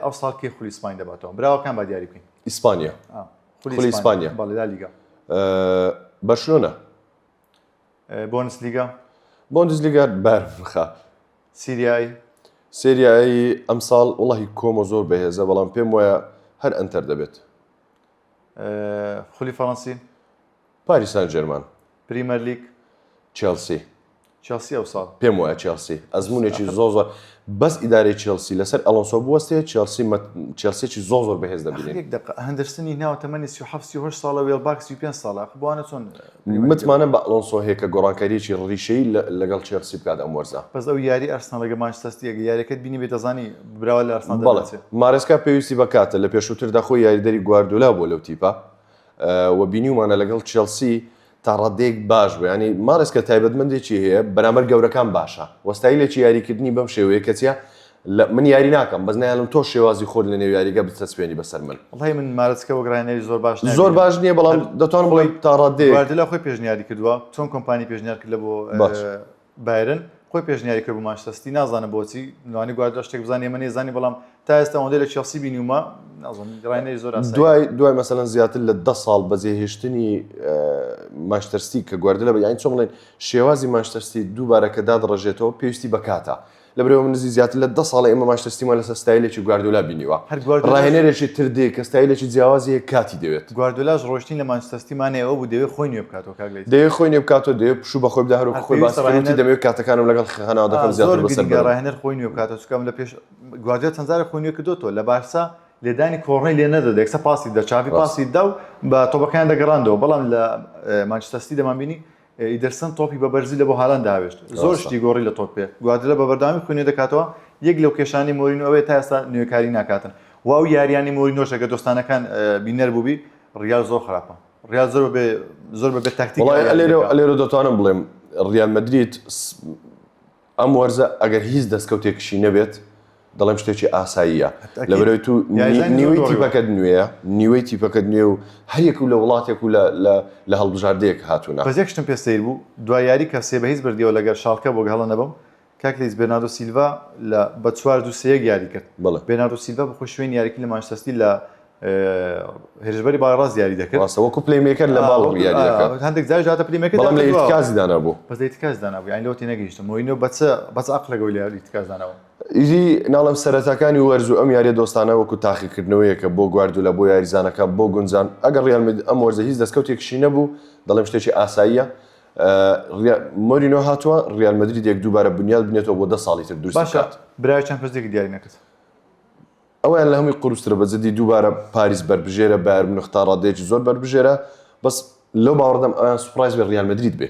ئەو ساڵ کێ خولی ئیسپانیا دەباتەوە براوەکان با دیاری بکەین ئیسپانیا خولی ئیسپانیا بەڵێ لا لیگا بەرشلۆنە بوندسلیگا بارمخە سریایی ئەمساڵ وڵی کۆمە زۆر بەهێزە بەڵام پێم وایە هەر ئەنتەر دەبێت خولی فەڕەنسی پاریس سان ژێرمان پریمەر لیگ چێلسی ئەو ساڵ پێم وایە چێلسی ئەزمونێکی زۆر بەس ئیدارەی چێلسی لەسەر ئەلۆنسۆ بوەستێ چێلسیێکی زۆر بەهێز دەبینێت هەندرسنی ناو تەمەنی 37 ساڵە وێڵباک 35 ساڵە بوانە چۆن متمانە بە ئەلۆنسۆ هەیە کە گۆڕانکاریی ڕیشەی لەگەڵ چێلسی بکات ئەم وەرزە بەس ئەو یاری ئەرسناڵەگە مانچستەر یاریەکەت بینی بێت دەزانی براوە لە ئەرسنال بەڵێ مارێسکا پێویستی بکاتە لە پێشووتردا خۆی یاریدەری گواردیۆلا بۆ لەو تیپە و بینیومانە لەگەڵ چێلسی تا ڕادێک باش بوو ینی مارێسکە تایبەتمەندێکی هەیە بەرامبەر گەورەکان باشە وەستایلێکی یاریکردنی بەم شێوەیە کەچە من یاری ناکەم بەس نایڵم تۆ شێوازی خۆت لە نێو یاریگە بتەسپێنی بەسەر من وڵی من مارەسکە وەگرانێری زۆر باش نییە بەڵام دەتوانم بڵێ تا ڕادێک گواردیۆلا خۆی پێشنیاری کردووە چۆن کۆمپانی پێشنیار کرد لە بۆ بایرن خۆی پێشنیاری کرد بۆ مانچستەر نازانە بۆچی نوانی گواردیۆلا شتێک بزانێ من نێزانی بەڵام تا ئێستا ئەوەندە لە چێلسی بینیومە نازانم زۆر دوای مەسەلەن زیاتر لە 10 ساڵ بەجێهێشتنی مانچستەر سیتی کە گواردیۆلا یانی چۆن بڵێن شێوازی مانچستەر سیتی دووبارە کە دادڕژێتەوە پێویستی بکاتە لەبرەوە من نزی زیاتر لە 10 ساڵی ئێمە مانچستەر سیتیمان لەسەر ستایلێکی گواردیۆلا بینیوە ڕاهێنەرێکی تر دێ کە ستایلێکی جیاوازی کاتی دەوێت گواردیۆلاش ڕۆشتین لە مانچستەر سیتیمانەوە بوو دەوێت خۆی نوێ بکاتەوە کاگلێت دەوێت خۆی نوێ بکاتەوە دەوێت پشوو بە خۆی بدە هەروەک خۆی باسڕێتی دەمەوێت کاتەکانم لەگەڵ خەناوەکەم زیاتر بەسەر بێت ڕاهێنەر خۆی نوێ بکاتەوە چکەم لە پێش گواردیۆلا چەند جارێک خۆی نوێ کردوتەوە لە بارسا لێدانی کۆڕنەی لێ نەدەدا یەکسە پاسی دا چاوی پاسی دا و بە تۆپەکان دەگەڕاندەوە بەڵام لە مانچستەر سیتی دەمانبینی ئیدەرسن تۆپی بە بەرزی لە بۆ هالاند داوێشت زۆر شتی گۆڕی لە تۆپ پێ گواردیۆلا بە بەردەوامی خۆی نوێ دەکاتەوە یەک لەو کێشانی مۆرینۆ ئەوەیە تا ئێستا نوێکاری ناکاتن واو یاریانی مۆرینۆش ئەگە دۆستانەکان بینەر بووبی ڕیال زۆر خراپە ڕیال زۆر بەبێ تاکتیک لێرە دەتوانم بڵێم ڕیال مەدریت ئەم وەرزە ئەگەر هیچ دەستکەوتێکشی نەبێت دەڵێم شتێکی ئاساییە لەبەرەوەی تو نیوەی تیپەکەت نوێیە نیوەی تیپەکەت نوێ و هەریەک و لە وڵاتێک و لە هەڵبژاردەیەک هاتوونە بەزێک شتم پێ سەیر بوو دوای یاری کە سێ بە هیچ بردیەوە لەگەر شالکە بۆ هەڵە نەبم کاکلیس بێرناردۆ سیلڤا لە بە 4-3 یاری کرد بێرناردۆ سیلڤا بخۆ شوێن یاریکی لە مانچستەر سیتی لە هێرشبەری باڕاز یاری دەکرد وەکو پلەیمیکەر لە باڵ یاری دەکرد هەندێک جار هاتە پلەیمیکەر بەڵام لە ئیرتکازی دانابوو بەس لە ئیرتکاز دانابوو یانی لەوەتی نەگەیشتم مۆرینۆ بەچ عەقڵەگەوەی لە ئیرتکاز داناوە ئیزی ناڵم سەرەتاکانی وەرز و ئەم یاریە دۆستانە وەکو تاقیکردنەوەیە کە بۆ گواردیۆلا بۆ یاریزانەکە بۆ گونجان ئەگەر ڕیال ئەم وەرزە هیچ دەستکەوتێکشی نەبوو دەڵێم شتێکی ئاساییە مۆرینۆ هاتووە ڕیال مەدرید یەک دووبارە بنیاد بنێتەوە بۆ 10 ساڵی تر دووست باشە برای چەمپیۆنز لیگ دیاری نەکرد ئەویان لە هەمووی قورسترە بەجددی دووبارە پاریس بەربژێرە بایر مونیخ تا ڕادەیەکی زۆر بەربژێرە بەس لەو باوەڕدەم ئەویان سوپرایز بە ڕیال مەدرید بێ